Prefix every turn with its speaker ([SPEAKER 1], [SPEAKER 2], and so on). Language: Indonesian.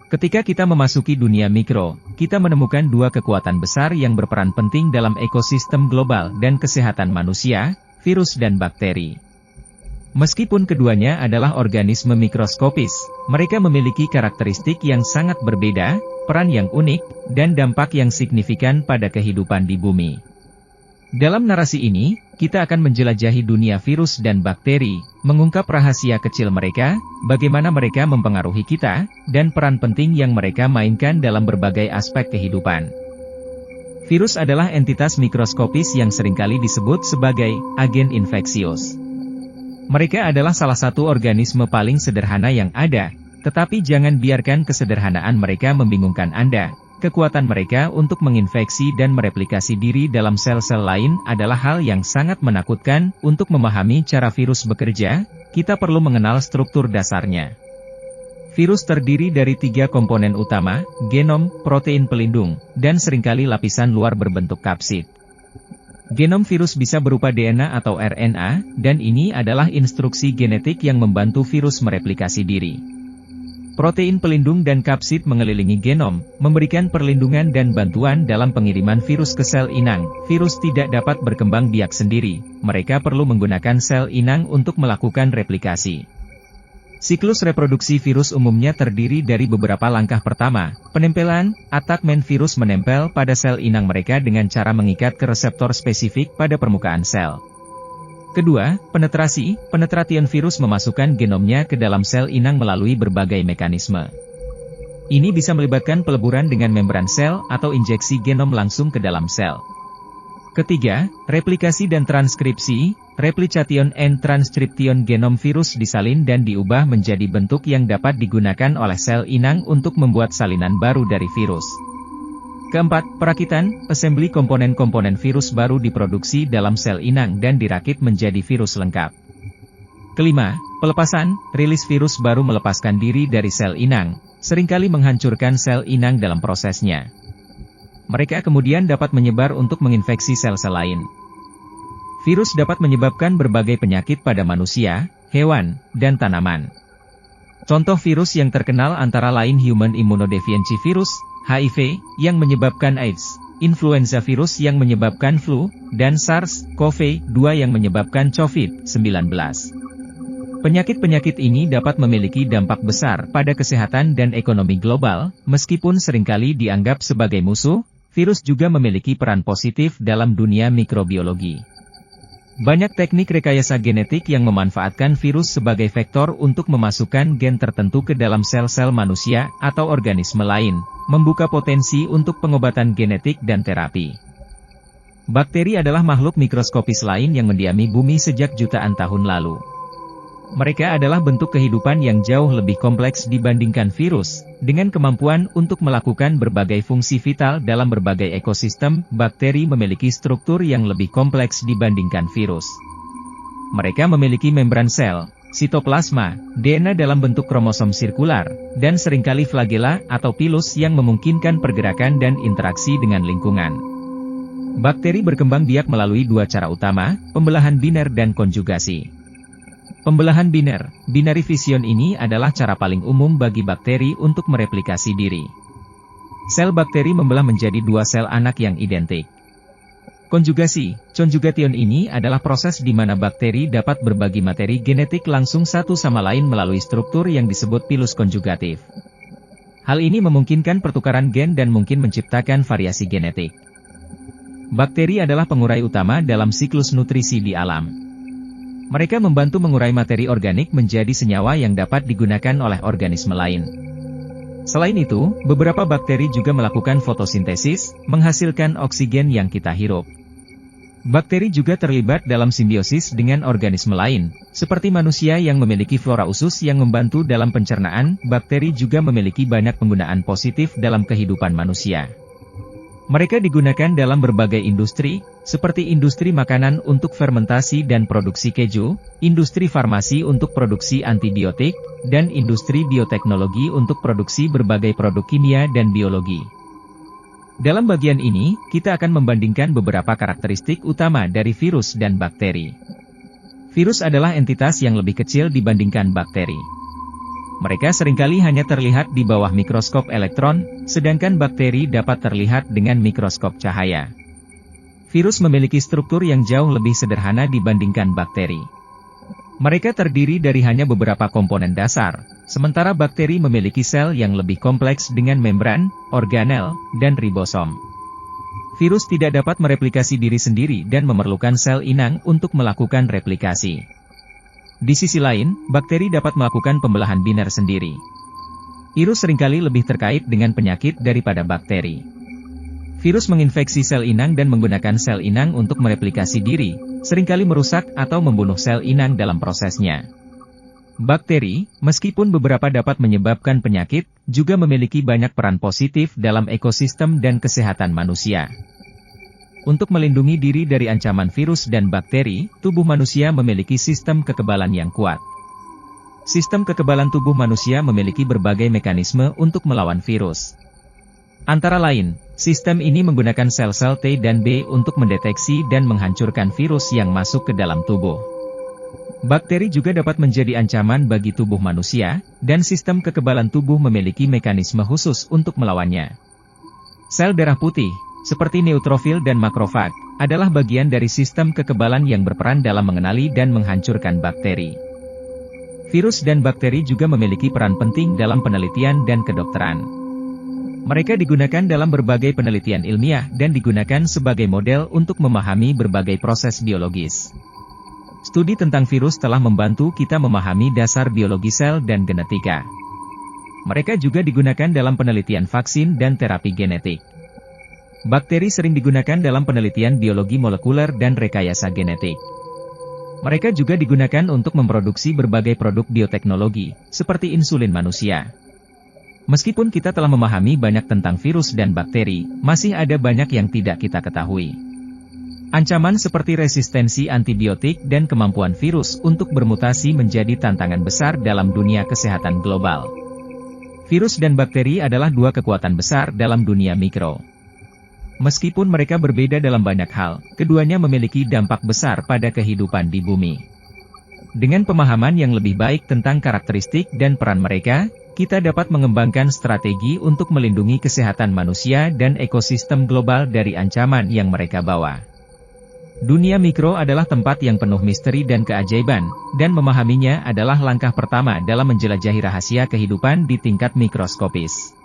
[SPEAKER 1] Ketika kita memasuki dunia mikro, kita menemukan dua kekuatan besar yang berperan penting dalam ekosistem global dan kesehatan manusia, virus dan bakteri. Meskipun keduanya adalah organisme mikroskopis, mereka memiliki karakteristik yang sangat berbeda, peran yang unik, dan dampak yang signifikan pada kehidupan di bumi. Dalam narasi ini, kita akan menjelajahi dunia virus dan bakteri, mengungkap rahasia kecil mereka, bagaimana mereka mempengaruhi kita, dan peran penting yang mereka mainkan dalam berbagai aspek kehidupan. Virus adalah entitas mikroskopis yang seringkali disebut sebagai agen infeksius. Mereka adalah salah satu organisme paling sederhana yang ada, tetapi jangan biarkan kesederhanaan mereka membingungkan Anda. Kekuatan mereka untuk menginfeksi dan mereplikasi diri dalam sel-sel lain adalah hal yang sangat menakutkan. Untuk memahami cara virus bekerja, kita perlu mengenal struktur dasarnya. Virus terdiri dari 3 komponen utama, genom, protein pelindung, dan seringkali lapisan luar berbentuk kapsid. Genom virus bisa berupa DNA atau RNA, dan ini adalah instruksi genetik yang membantu virus mereplikasi diri. Protein pelindung dan kapsid mengelilingi genom, memberikan perlindungan dan bantuan dalam pengiriman virus ke sel inang. Virus tidak dapat berkembang biak sendiri, mereka perlu menggunakan sel inang untuk melakukan replikasi. Siklus reproduksi virus umumnya terdiri dari beberapa langkah. Pertama, penempelan. Atakmen virus menempel pada sel inang mereka dengan cara mengikat ke reseptor spesifik pada permukaan sel. Kedua, penetrasi. Penetration virus memasukkan genomnya ke dalam sel inang melalui berbagai mekanisme. Ini bisa melibatkan peleburan dengan membran sel atau injeksi genom langsung ke dalam sel. Ketiga, replikasi dan transkripsi. Replication and transcription genom virus disalin dan diubah menjadi bentuk yang dapat digunakan oleh sel inang untuk membuat salinan baru dari virus. Keempat, perakitan. Assembly komponen-komponen virus baru diproduksi dalam sel inang dan dirakit menjadi virus lengkap. Kelima, pelepasan. Rilis virus baru melepaskan diri dari sel inang, seringkali menghancurkan sel inang dalam prosesnya. Mereka kemudian dapat menyebar untuk menginfeksi sel-sel lain. Virus dapat menyebabkan berbagai penyakit pada manusia, hewan, dan tanaman. Contoh virus yang terkenal antara lain Human Immunodeficiency Virus, HIV, yang menyebabkan AIDS, influenza virus yang menyebabkan flu, dan SARS-CoV-2 yang menyebabkan COVID-19. Penyakit-penyakit ini dapat memiliki dampak besar pada kesehatan dan ekonomi global, meskipun seringkali dianggap sebagai musuh, virus juga memiliki peran positif dalam dunia mikrobiologi. Banyak teknik rekayasa genetik yang memanfaatkan virus sebagai vektor untuk memasukkan gen tertentu ke dalam sel-sel manusia atau organisme lain, membuka potensi untuk pengobatan genetik dan terapi. Bakteri adalah makhluk mikroskopis lain yang mendiami bumi sejak jutaan tahun lalu. Mereka adalah bentuk kehidupan yang jauh lebih kompleks dibandingkan virus, dengan kemampuan untuk melakukan berbagai fungsi vital dalam berbagai ekosistem. Bakteri memiliki struktur yang lebih kompleks dibandingkan virus. Mereka memiliki membran sel, sitoplasma, DNA dalam bentuk kromosom sirkular, dan seringkali flagela atau pilus yang memungkinkan pergerakan dan interaksi dengan lingkungan. Bakteri berkembang biak melalui 2 cara utama, pembelahan biner dan konjugasi. Pembelahan biner, binary fission ini adalah cara paling umum bagi bakteri untuk mereplikasi diri. Sel bakteri membelah menjadi 2 sel anak yang identik. Konjugasi, conjugation ini adalah proses di mana bakteri dapat berbagi materi genetik langsung satu sama lain melalui struktur yang disebut pilus konjugatif. Hal ini memungkinkan pertukaran gen dan mungkin menciptakan variasi genetik. Bakteri adalah pengurai utama dalam siklus nutrisi di alam. Mereka membantu mengurai materi organik menjadi senyawa yang dapat digunakan oleh organisme lain. Selain itu, beberapa bakteri juga melakukan fotosintesis, menghasilkan oksigen yang kita hirup. Bakteri juga terlibat dalam simbiosis dengan organisme lain, seperti manusia yang memiliki flora usus yang membantu dalam pencernaan. Bakteri juga memiliki banyak penggunaan positif dalam kehidupan manusia. Mereka digunakan dalam berbagai industri, seperti industri makanan untuk fermentasi dan produksi keju, industri farmasi untuk produksi antibiotik, dan industri bioteknologi untuk produksi berbagai produk kimia dan biologi. Dalam bagian ini, kita akan membandingkan beberapa karakteristik utama dari virus dan bakteri. Virus adalah entitas yang lebih kecil dibandingkan bakteri. Mereka seringkali hanya terlihat di bawah mikroskop elektron, sedangkan bakteri dapat terlihat dengan mikroskop cahaya. Virus memiliki struktur yang jauh lebih sederhana dibandingkan bakteri. Mereka terdiri dari hanya beberapa komponen dasar, sementara bakteri memiliki sel yang lebih kompleks dengan membran, organel, dan ribosom. Virus tidak dapat mereplikasi diri sendiri dan memerlukan sel inang untuk melakukan replikasi. Di sisi lain, bakteri dapat melakukan pembelahan biner sendiri. Virus seringkali lebih terkait dengan penyakit daripada bakteri. Virus menginfeksi sel inang dan menggunakan sel inang untuk mereplikasi diri, seringkali merusak atau membunuh sel inang dalam prosesnya. Bakteri, meskipun beberapa dapat menyebabkan penyakit, juga memiliki banyak peran positif dalam ekosistem dan kesehatan manusia. Untuk melindungi diri dari ancaman virus dan bakteri, tubuh manusia memiliki sistem kekebalan yang kuat. Sistem kekebalan tubuh manusia memiliki berbagai mekanisme untuk melawan virus. Antara lain, sistem ini menggunakan sel-sel T dan B untuk mendeteksi dan menghancurkan virus yang masuk ke dalam tubuh. Bakteri juga dapat menjadi ancaman bagi tubuh manusia, dan sistem kekebalan tubuh memiliki mekanisme khusus untuk melawannya. Sel darah putih, seperti neutrofil dan makrofag, adalah bagian dari sistem kekebalan yang berperan dalam mengenali dan menghancurkan bakteri. Virus dan bakteri juga memiliki peran penting dalam penelitian dan kedokteran. Mereka digunakan dalam berbagai penelitian ilmiah dan digunakan sebagai model untuk memahami berbagai proses biologis. Studi tentang virus telah membantu kita memahami dasar biologi sel dan genetika. Mereka juga digunakan dalam penelitian vaksin dan terapi genetik. Bakteri sering digunakan dalam penelitian biologi molekuler dan rekayasa genetik. Mereka juga digunakan untuk memproduksi berbagai produk bioteknologi, seperti insulin manusia. Meskipun kita telah memahami banyak tentang virus dan bakteri, masih ada banyak yang tidak kita ketahui. Ancaman seperti resistensi antibiotik dan kemampuan virus untuk bermutasi menjadi tantangan besar dalam dunia kesehatan global. Virus dan bakteri adalah dua kekuatan besar dalam dunia mikro. Meskipun mereka berbeda dalam banyak hal, keduanya memiliki dampak besar pada kehidupan di bumi. Dengan pemahaman yang lebih baik tentang karakteristik dan peran mereka, kita dapat mengembangkan strategi untuk melindungi kesehatan manusia dan ekosistem global dari ancaman yang mereka bawa. Dunia mikro adalah tempat yang penuh misteri dan keajaiban, dan memahaminya adalah langkah pertama dalam menjelajahi rahasia kehidupan di tingkat mikroskopis.